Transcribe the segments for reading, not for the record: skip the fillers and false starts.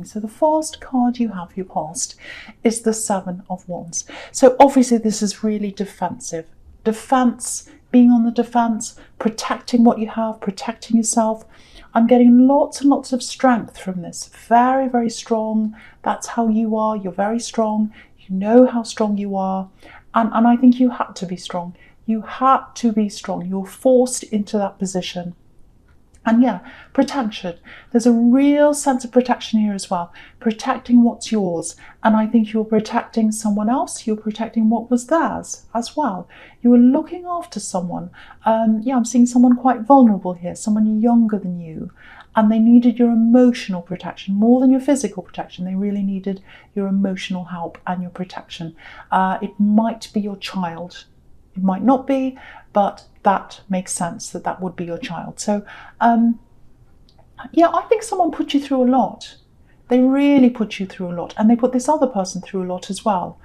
So the first card you have, your past, is the Seven of Wands. So obviously this is really defensive. Defense, being on the defense, protecting what you have, protecting yourself. I'm getting lots and lots of strength from this. Very, very strong. That's how you are. You're very strong. You know how strong you are. And I think you had to be strong. You had to be strong. You were forced into that position. And yeah, protection. There's a real sense of protection here as well. Protecting what's yours. And I think you're protecting someone else. You're protecting what was theirs as well. You were looking after someone. Yeah, I'm seeing someone quite vulnerable here. Someone younger than you. And they needed your emotional protection more than your physical protection. They really needed your emotional help and your protection. It might be your child. It might not be, but that makes sense that that would be your child. So, yeah, I think someone put you through a lot. They really put you through a lot, and they put this other person through a lot as well.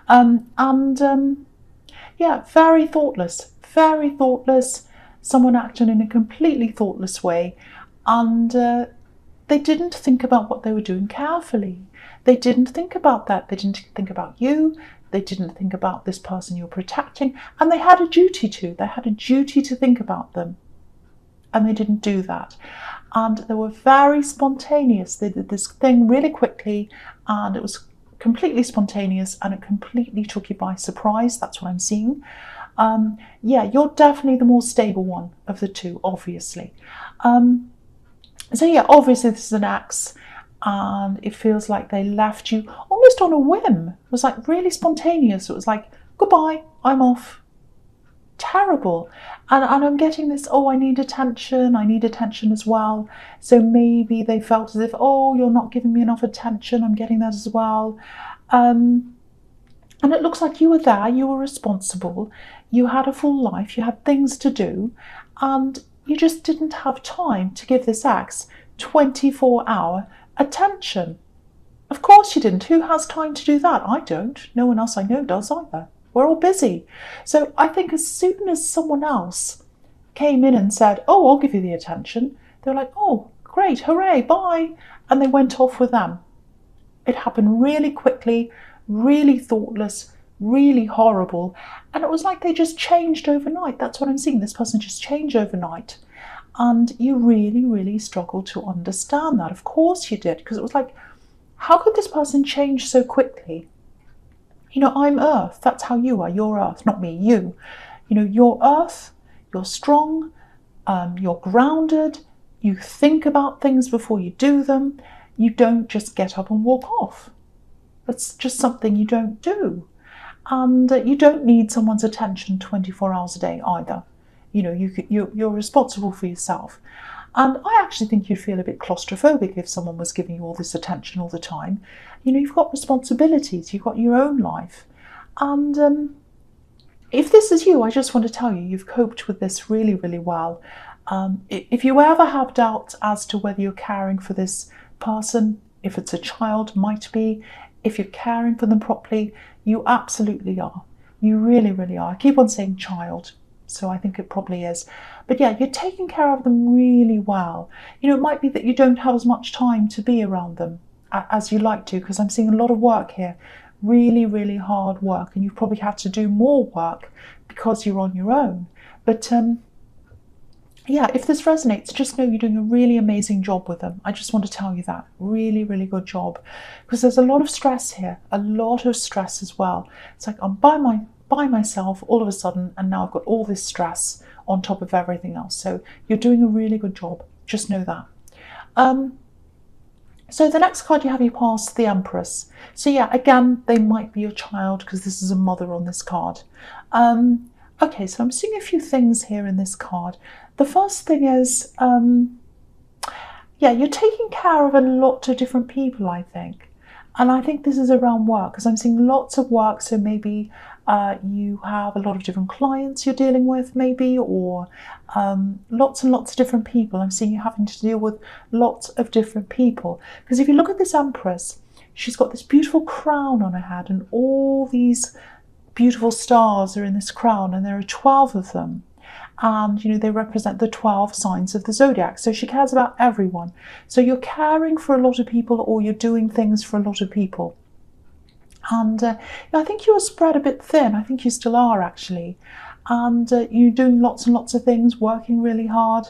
Yeah, very thoughtless, very thoughtless. Someone acting in a completely thoughtless way, and they didn't think about what they were doing carefully. They didn't think about that. They didn't think about you. They didn't think about this person you're protecting, and they had a duty to. They had a duty to think about them, and they didn't do that. And they were very spontaneous. They did this thing really quickly, and it was completely spontaneous, and it completely took you by surprise. That's what I'm seeing. Yeah, you're definitely the more stable one of the two, obviously. So yeah, obviously this is an ex. And it feels like they left you almost on a whim. It was like really spontaneous. It was like, goodbye, I'm off. Terrible. And I'm getting this, oh, I need attention as well. So maybe they felt as if, oh, you're not giving me enough attention. I'm getting that as well. And it looks like you were there, you were responsible, you had a full life, you had things to do, and you just didn't have time to give this ex 24-hour attention. Of course you didn't. Who has time to do that? I don't. No one else I know does either. We're all busy. So I think as soon as someone else came in and said, oh, I'll give you the attention, they were like, oh, great, hooray, bye. And they went off with them. It happened really quickly, really thoughtless, really horrible. And it was like they just changed overnight. That's what I'm seeing. This person just changed overnight. And you really, really struggled to understand that. Of course you did, because it was like, how could this person change so quickly? You know, I'm Earth. That's how you are. You're Earth, not me, you. You know, you're Earth. You're strong. You're grounded. You think about things before you do them. You don't just get up and walk off. That's just something you don't do. And you don't need someone's attention 24 hours a day either. You know, you're responsible for yourself. And I actually think you'd feel a bit claustrophobic if someone was giving you all this attention all the time. You know, you've got responsibilities, you've got your own life. And if this is you, I just want to tell you, you've coped with this really, really well. If you ever have doubts as to whether you're caring for this person, if it's a child, might be, if you're caring for them properly, you absolutely are. You really, really are. I keep on saying child. So I think it probably is. But yeah, you're taking care of them really well. You know, it might be that you don't have as much time to be around them as you like to, because I'm seeing a lot of work here. Really, really hard work. And you probably have to do more work because you're on your own. But yeah, if this resonates, just know you're doing a really amazing job with them. I just want to tell you that. Really, really good job. Because there's a lot of stress here. A lot of stress as well. It's like I'm by myself all of a sudden, and now I've got all this stress on top of everything else. So you're doing a really good job. Just know that. So the next card you have, you pass the Empress. So yeah, again, they might be your child because this is a mother on this card. Okay, so I'm seeing a few things here in this card. The first thing is, yeah, you're taking care of a lot of different people, I think. And I think this is around work, because I'm seeing lots of work. So maybe you have a lot of different clients you're dealing with, maybe, or lots and lots of different people. I'm seeing you having to deal with lots of different people. Because if you look at this Empress, she's got this beautiful crown on her head, and all these beautiful stars are in this crown, and there are 12 of them. And, they represent the 12 signs of the zodiac. So she cares about everyone. So you're caring for a lot of people, or you're doing things for a lot of people. And I think you were spread a bit thin. I think you still are, actually. And you're doing lots and lots of things, working really hard.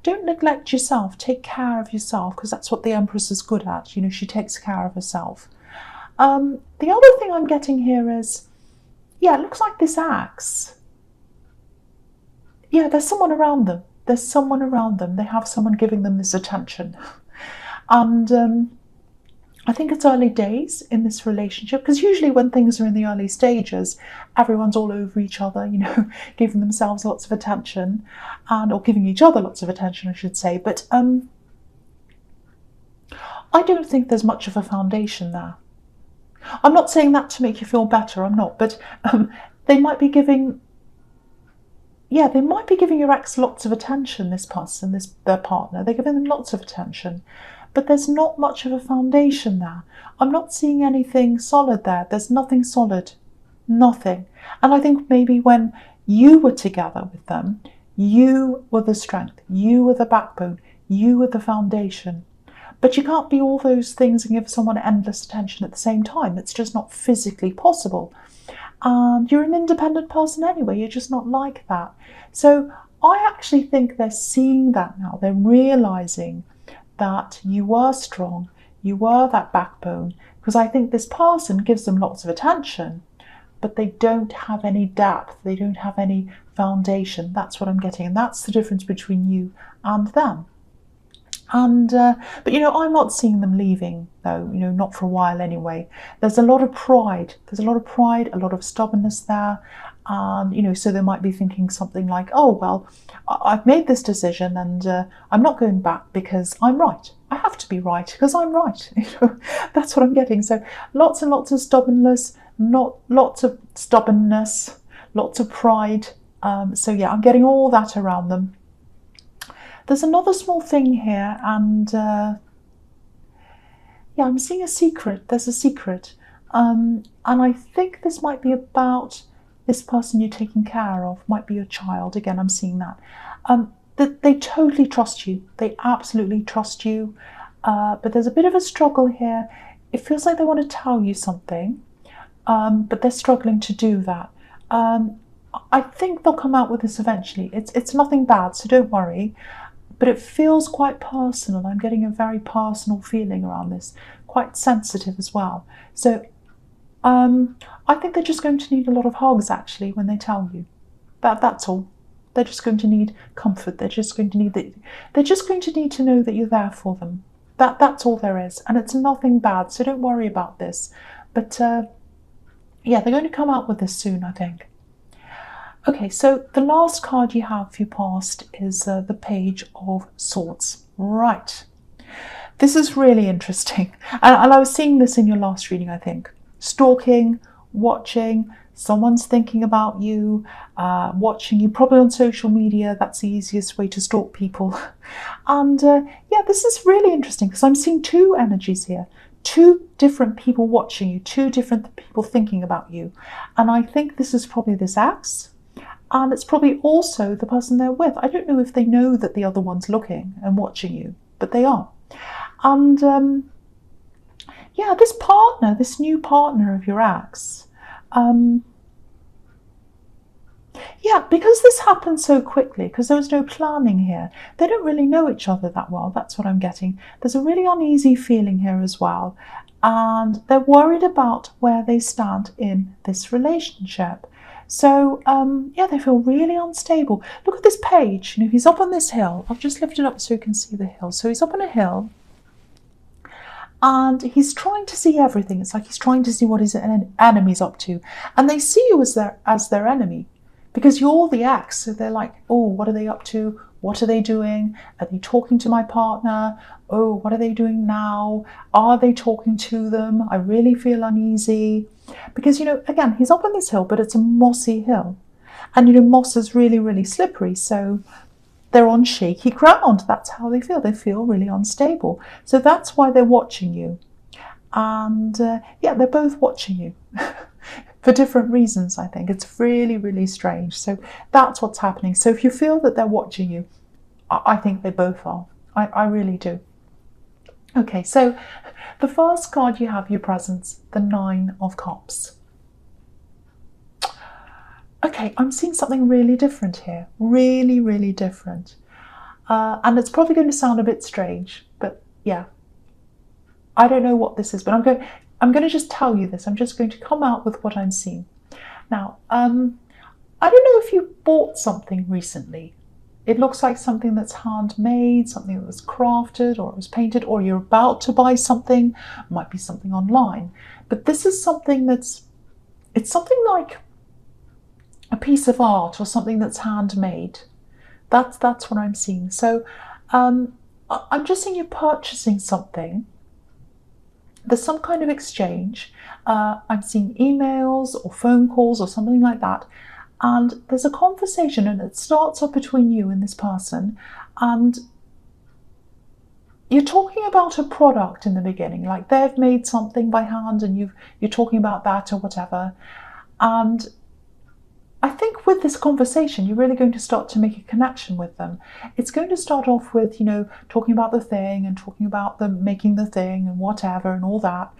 Don't neglect yourself. Take care of yourself, because that's what the Empress is good at. She takes care of herself. The other thing I'm getting here is, it looks like this axe. Yeah, there's someone around them. There's someone around them. They have someone giving them this attention. And I think it's early days in this relationship, because usually when things are in the early stages, everyone's all over each other, giving themselves lots of attention, or giving each other lots of attention, I should say. But I don't think there's much of a foundation there. I'm not saying that to make you feel better, I'm not, but they might be giving your ex lots of attention, this person, their partner. They're giving them lots of attention. But there's not much of a foundation there. I'm not seeing anything solid there. There's nothing solid. Nothing. And I think maybe when you were together with them, you were the strength. You were the backbone. You were the foundation. But you can't be all those things and give someone endless attention at the same time. It's just not physically possible. And you're an independent person anyway. You're just not like that. So I actually think they're seeing that now. They're realizing that you were strong, you were that backbone, because I think this person gives them lots of attention, but they don't have any depth, they don't have any foundation. That's what I'm getting, and that's the difference between you and them. And but I'm not seeing them leaving, though, not for a while anyway. There's a lot of pride, a lot of stubbornness there. And so they might be thinking something like, oh well, I've made this decision, and I'm not going back because I'm right. I have to be right because I'm right. That's what I'm getting. So lots and lots of stubbornness, lots of pride. So yeah, I'm getting all that around them. There's another small thing here, and I'm seeing a secret. There's a secret, and I think this might be about this person you're taking care of. Might be your child. Again, I'm seeing that. That they totally trust you. They absolutely trust you. But there's a bit of a struggle here. It feels like they want to tell you something, but they're struggling to do that. I think they'll come out with this eventually. It's nothing bad, so don't worry. But it feels quite personal. I'm getting a very personal feeling around this, quite sensitive as well. So I think they're just going to need a lot of hugs, actually, when they tell you. That's all. They're just going to need comfort. They're just going to need to know that you're there for them. That's all there is, and it's nothing bad. So don't worry about this. But they're going to come out with this soon, I think. Okay, so the last card you have for your past is the Page of Swords. Right. This is really interesting. And I was seeing this in your last reading, I think. Stalking, watching, someone's thinking about you, watching you, probably on social media. That's the easiest way to stalk people. And this is really interesting because I'm seeing two energies here. Two different people watching you, two different people thinking about you. And I think this is probably this axe. And it's probably also the person they're with. I don't know if they know that the other one's looking and watching you, but they are. And this partner, this new partner of your ex, because this happened so quickly, because there was no planning here, they don't really know each other that well. That's what I'm getting. There's a really uneasy feeling here as well. And they're worried about where they stand in this relationship. So, they feel really unstable. Look at this page. He's up on this hill. I've just lifted up so you can see the hill. So he's up on a hill. And he's trying to see everything. It's like he's trying to see what his enemy's up to. And they see you as their enemy. Because you're the ex. So they're like, oh, what are they up to? What are they doing? Are they talking to my partner? Oh, what are they doing now? Are they talking to them? I really feel uneasy. Because, again, he's up on this hill, but it's a mossy hill. And, moss is really, really slippery. So they're on shaky ground. That's how they feel. They feel really unstable. So that's why they're watching you. And, they're both watching you. for different reasons, I think. It's really, really strange. So that's what's happening. So if you feel that they're watching you, I think they both are. I really do. Okay, so the first card you have, your presence, the Nine of Cups. Okay, I'm seeing something really different here. Really, really different. And it's probably going to sound a bit strange, but yeah. I don't know what this is, but I'm going to just tell you this. I'm just going to come out with what I'm seeing. Now, I don't know if you bought something recently. It looks like something that's handmade, something that was crafted or it was painted, or you're about to buy something. It might be something online. But this is something it's something like a piece of art or something that's handmade. That's what I'm seeing. So I'm just seeing you purchasing something. There's some kind of exchange. I'm seeing emails or phone calls or something like that. And there's a conversation and it starts off between you and this person. And you're talking about a product in the beginning, like they've made something by hand and you're talking about that or whatever. And I think with this conversation, you're really going to start to make a connection with them. It's going to start off with, talking about the thing and talking about them making the thing and whatever and all that.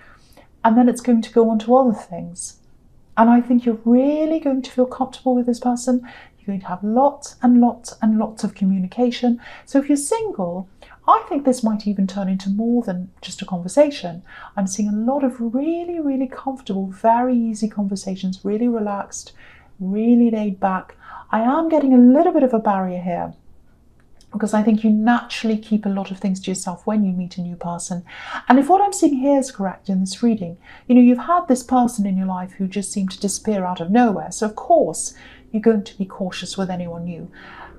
And then it's going to go on to other things. And I think you're really going to feel comfortable with this person. You're going to have lots and lots and lots of communication. So if you're single, I think this might even turn into more than just a conversation. I'm seeing a lot of really, really comfortable, very easy conversations, really relaxed, really laid back. I am getting a little bit of a barrier here because I think you naturally keep a lot of things to yourself when you meet a new person. And if what I'm seeing here is correct in this reading, you've had this person in your life who just seemed to disappear out of nowhere. So of course, you're going to be cautious with anyone new.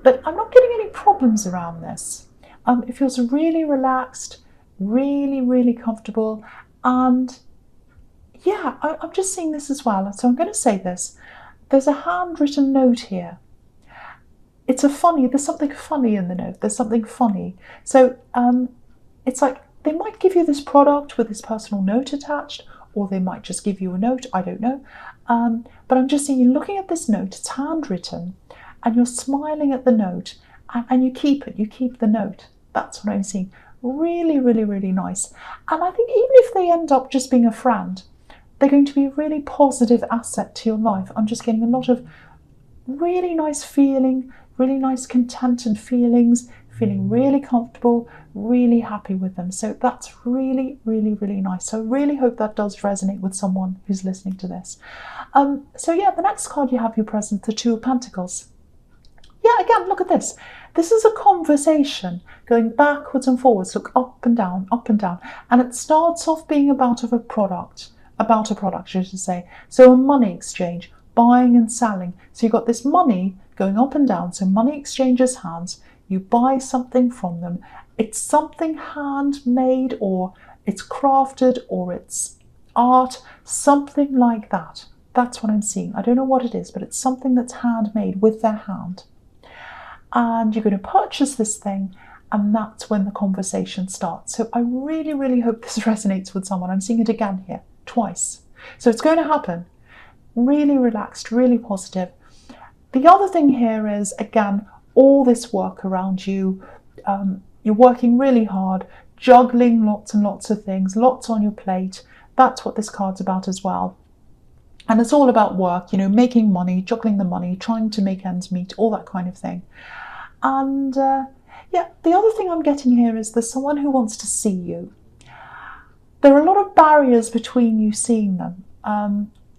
But I'm not getting any problems around this. It feels really relaxed, really, really comfortable. And yeah, I'm just seeing this as well. So I'm going to say this. There's a handwritten note here. There's something funny in the note. There's something funny. So it's like they might give you this product with this personal note attached, or they might just give you a note. I don't know. But I'm just seeing you looking at this note. It's handwritten, and you're smiling at the note, and you keep it. You keep the note. That's what I'm seeing. Really, really, really nice. And I think even if they end up just being a friend, they're going to be a really positive asset to your life. I'm just getting a lot of really nice feeling, really nice contented feelings, feeling really comfortable, really happy with them. So that's really, really, really nice. So I really hope that does resonate with someone who's listening to this. So yeah, the next card you have your present, the Two of Pentacles. Yeah, again, look at this. This is a conversation going backwards and forwards, look up and down, and it starts off being about a product, I should say. So a money exchange, buying and selling. So you've got this money going up and down. So money exchanges hands. You buy something from them. It's something handmade, or it's crafted, or it's art, something like that. That's what I'm seeing. I don't know what it is, but it's something that's handmade with their hand. And you're going to purchase this thing, and that's when the conversation starts. So I really, really hope this resonates with someone. I'm seeing it again here, twice. So it's going to happen. Really relaxed, really positive. The other thing here is, again, all this work around you. You're working really hard, juggling lots and lots of things, lots on your plate. That's what this card's about as well. And it's all about work, making money, juggling the money, trying to make ends meet, all that kind of thing. And yeah, the other thing I'm getting here is there's someone who wants to see you. There are a lot of barriers between you seeing them.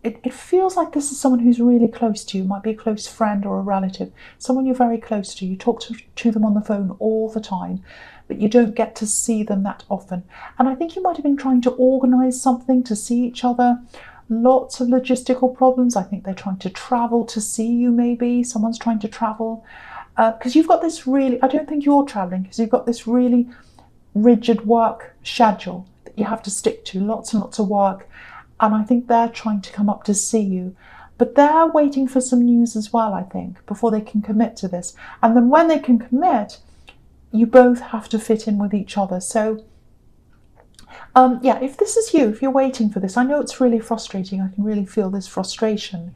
It feels like this is someone who's really close to you, might be a close friend or a relative, someone you're very close to. You talk to them on the phone all the time, but you don't get to see them that often. And I think you might have been trying to organise something to see each other. Lots of logistical problems. I think they're trying to travel to see you, maybe. Someone's trying to travel. Because you've got this really, I don't think you're travelling, because you've got this really rigid work schedule that you have to stick to, lots and lots of work. And I think they're trying to come up to see you. But they're waiting for some news as well, I think, before they can commit to this. And then when they can commit, you both have to fit in with each other. So Yeah, if this is you, if you're waiting for this, I know it's really frustrating. I can really feel this frustration.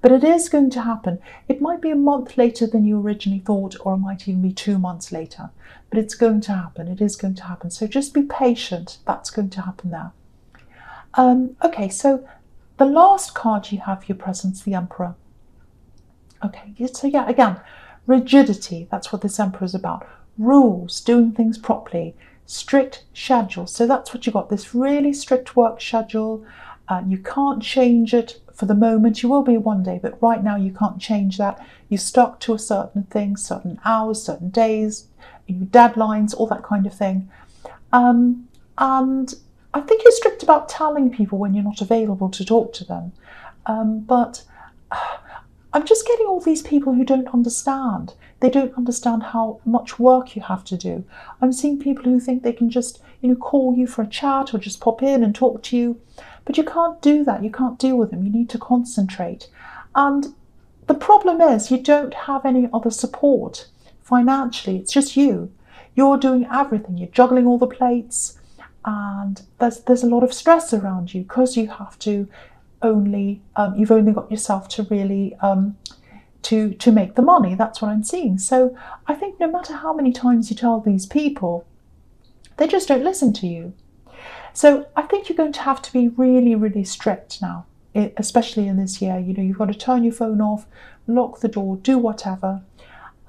But it is going to happen. It might be a month later than you originally thought, or it might even be 2 months later. But it's going to happen. It is going to happen. So just be patient. That's going to happen there. Okay, so the last card you have for your presence, the Emperor. Okay, so yeah, again, rigidity. That's what this Emperor is about. Rules, doing things properly, strict schedule. So that's what you got, this really strict work schedule. You can't change it for the moment. You will be one day, but right now you can't change that. You stuck to a certain thing, certain hours, certain days, deadlines, all that kind of thing. And I think you're strict about telling people when you're not available to talk to them. But I'm just getting all these people who don't understand. They don't understand how much work you have to do. I'm seeing people who think they can just, call you for a chat or just pop in and talk to you. But you can't do that. You can't deal with them. You need to concentrate. And the problem is you don't have any other support financially. It's just you. You're doing everything. You're juggling all the plates. And there's a lot of stress around you because you have to you've only got yourself to really to make the money. That's what I'm seeing. So I think no matter how many times you tell these people, they just don't listen to you. So I think you're going to have to be really, really strict now, especially in this year. You've got to turn your phone off, lock the door, do whatever.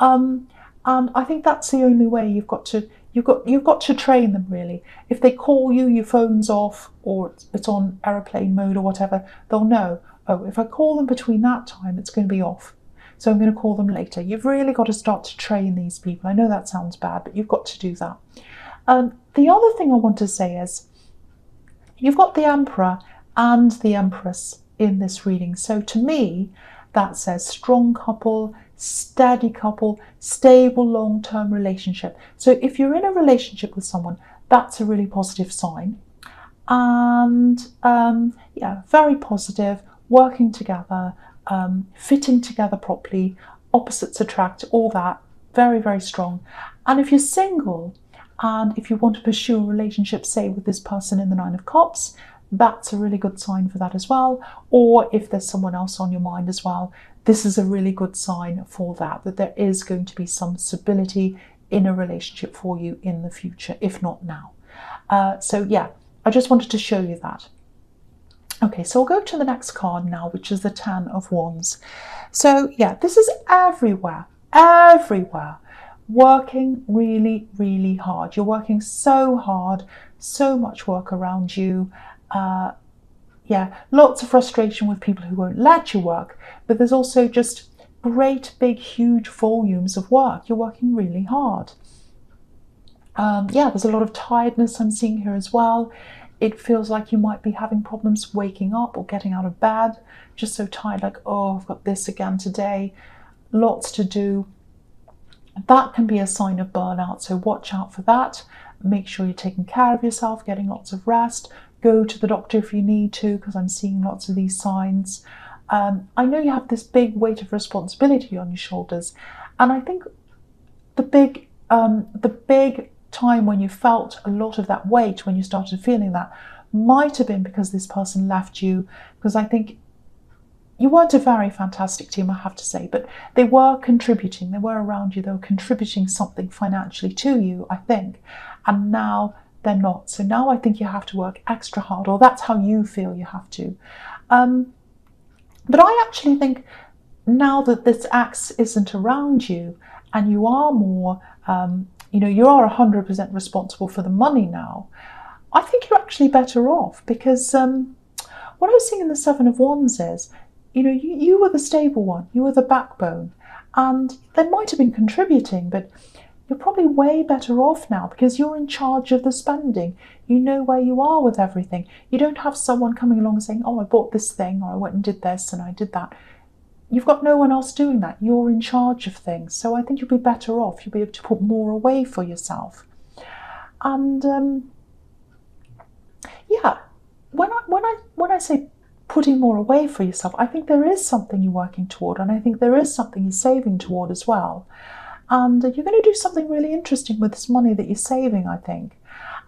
And I think that's the only way. You've got to train them, really. If they call you, your phone's off or it's on airplane mode or whatever, they'll know, oh, if I call them between that time, it's going to be off. So I'm going to call them later. You've really got to start to train these people. I know that sounds bad, but you've got to do that. The other thing I want to say is you've got the Emperor and the Empress in this reading. So to me, that says strong couple, steady couple, stable long-term relationship. So if you're in a relationship with someone, that's a really positive sign. And yeah, very positive, working together, fitting together properly, opposites attract, all that, very, very strong. And if you're single and if you want to pursue a relationship, say with this person in the Nine of Cups, that's a really good sign for that as well. Or if there's someone else on your mind as well, this is a really good sign for that there is going to be some stability in a relationship for you in the future, if not now. So yeah, I just wanted to show you that. Okay, so I'll go to the next card now, which is the Ten of Wands. So yeah, this is everywhere, working really, really hard. You're working so hard, so much work around you. Yeah, lots of frustration with people who won't let you work, but there's also just great, big, huge volumes of work. You're working really hard. Yeah, there's a lot of tiredness I'm seeing here as well. It feels like you might be having problems waking up or getting out of bed, just so tired, like, oh, I've got this again today, lots to do. That can be a sign of burnout, so watch out for that. Make sure you're taking care of yourself, getting lots of rest. Go to the doctor if you need to, because I'm seeing lots of these signs. I know you have this big weight of responsibility on your shoulders, and I think the big time when you felt a lot of that weight, when you started feeling that, might have been because this person left you, because I think you weren't a very fantastic team, I have to say, but they were contributing, they were around you, they were contributing something financially to you, I think, and now they're not. So now I think you have to work extra hard, or that's how you feel you have to. But I actually think now that this axe isn't around you and you are more, you are 100% responsible for the money now, I think you're actually better off, because what I was seeing in the Seven of Wands is, you were the stable one, you were the backbone, and they might have been contributing, but you're probably way better off now because you're in charge of the spending. You know where you are with everything. You don't have someone coming along and saying, oh, I bought this thing, or I went and did this and I did that. You've got no one else doing that. You're in charge of things. So I think you'll be better off. You'll be able to put more away for yourself. And yeah, when I say putting more away for yourself, I think there is something you're working toward, and I think there is something you're saving toward as well. And you're going to do something really interesting with this money that you're saving, I think.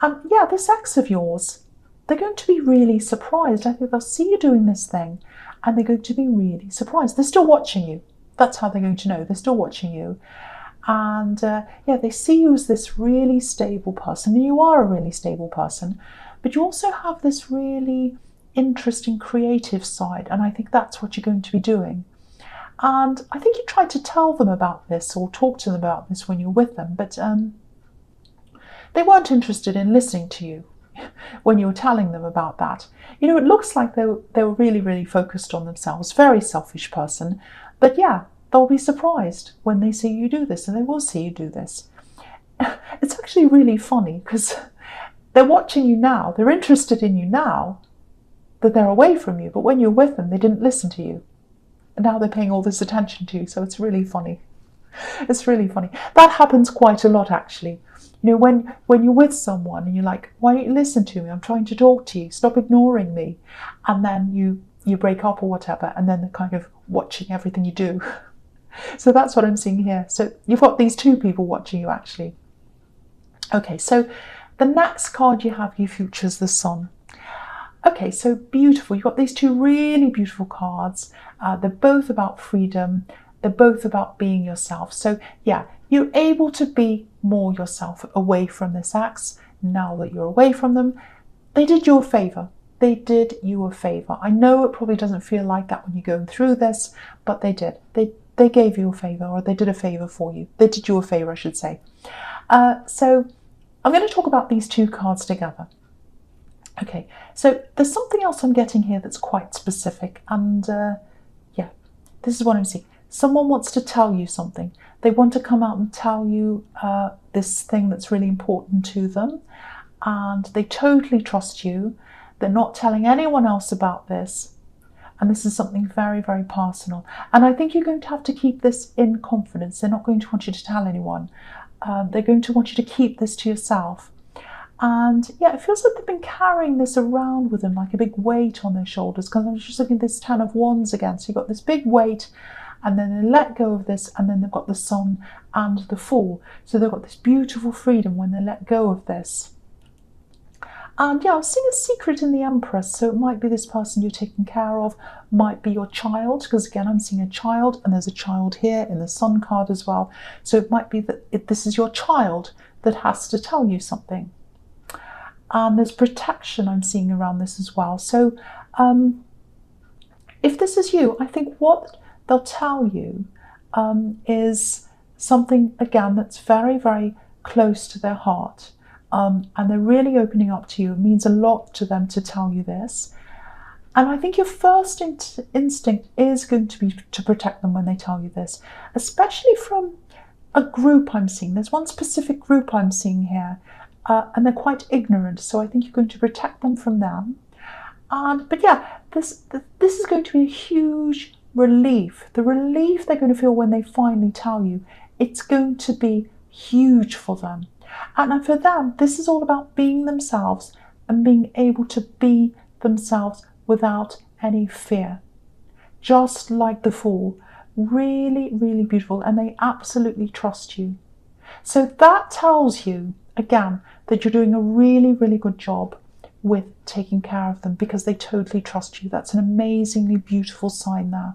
And yeah, this ex of yours, they're going to be really surprised. I think they'll see you doing this thing and they're going to be really surprised. They're still watching you. That's how they're going to know. They're still watching you. And yeah, they see you as this really stable person, and you are a really stable person, but you also have this really interesting creative side, and I think that's what you're going to be doing. And I think you tried to tell them about this or talk to them about this when you're with them, but they weren't interested in listening to you when you were telling them about that. You know, it looks like they were really, really focused on themselves, very selfish person, but yeah, they'll be surprised when they see you do this, and they will see you do this. It's actually really funny because they're watching you now, they're interested in you now that they're away from you, but when you're with them, they didn't listen to you. And now they're paying all this attention to you, so it's really funny. It's really funny. That happens quite a lot, actually. You know, when you're with someone and you're like, why don't you listen to me? I'm trying to talk to you. Stop ignoring me. And then you break up or whatever, and then they're kind of watching everything you do. So that's what I'm seeing here. So you've got these two people watching you, actually. Okay, so the next card you have, you features the Sun. Okay, so beautiful. You've got these two really beautiful cards. They're both about freedom. They're both about being yourself. So yeah, you're able to be more yourself away from this ex. Now that you're away from them, they did you a favor. They did you a favor. I know it probably doesn't feel like that when you're going through this, but they did. They gave you a favor, or they did a favor for you. They did you a favor, I should say. So I'm going to talk about these two cards together. Okay, so there's something else I'm getting here that's quite specific, and yeah, this is what I'm seeing. Someone wants to tell you something. They want to come out and tell you this thing that's really important to them, and they totally trust you. They're not telling anyone else about this, and this is something very, very personal. And I think you're going to have to keep this in confidence. They're not going to want you to tell anyone. They're going to want you to keep this to yourself. And yeah, it feels like they've been carrying this around with them like a big weight on their shoulders, because I'm just looking at this Ten of Wands again. So you've got this big weight, and then they let go of this, and then they've got the Sun and the Fool. So they've got this beautiful freedom when they let go of this. And yeah, I'm seeing a secret in the Empress. So it might be this person you're taking care of, might be your child, because again, I'm seeing a child, and there's a child here in the Sun card as well. So it might be that this is your child that has to tell you something. And there's protection I'm seeing around this as well. So if this is you, I think what they'll tell you is something, again, that's very, very close to their heart. And they're really opening up to you. It means a lot to them to tell you this. And I think your first instinct is going to be to protect them when they tell you this, especially from a group I'm seeing. There's one specific group I'm seeing here. And they're quite ignorant, so I think you're going to protect them from them. But yeah, this is going to be a huge relief. The relief they're going to feel when they finally tell you, it's going to be huge for them. And for them, this is all about being themselves and being able to be themselves without any fear. Just like the Fool. Really, really beautiful, and they absolutely trust you. So that tells you, again, that you're doing a really, really good job with taking care of them, because they totally trust you. That's an amazingly beautiful sign there.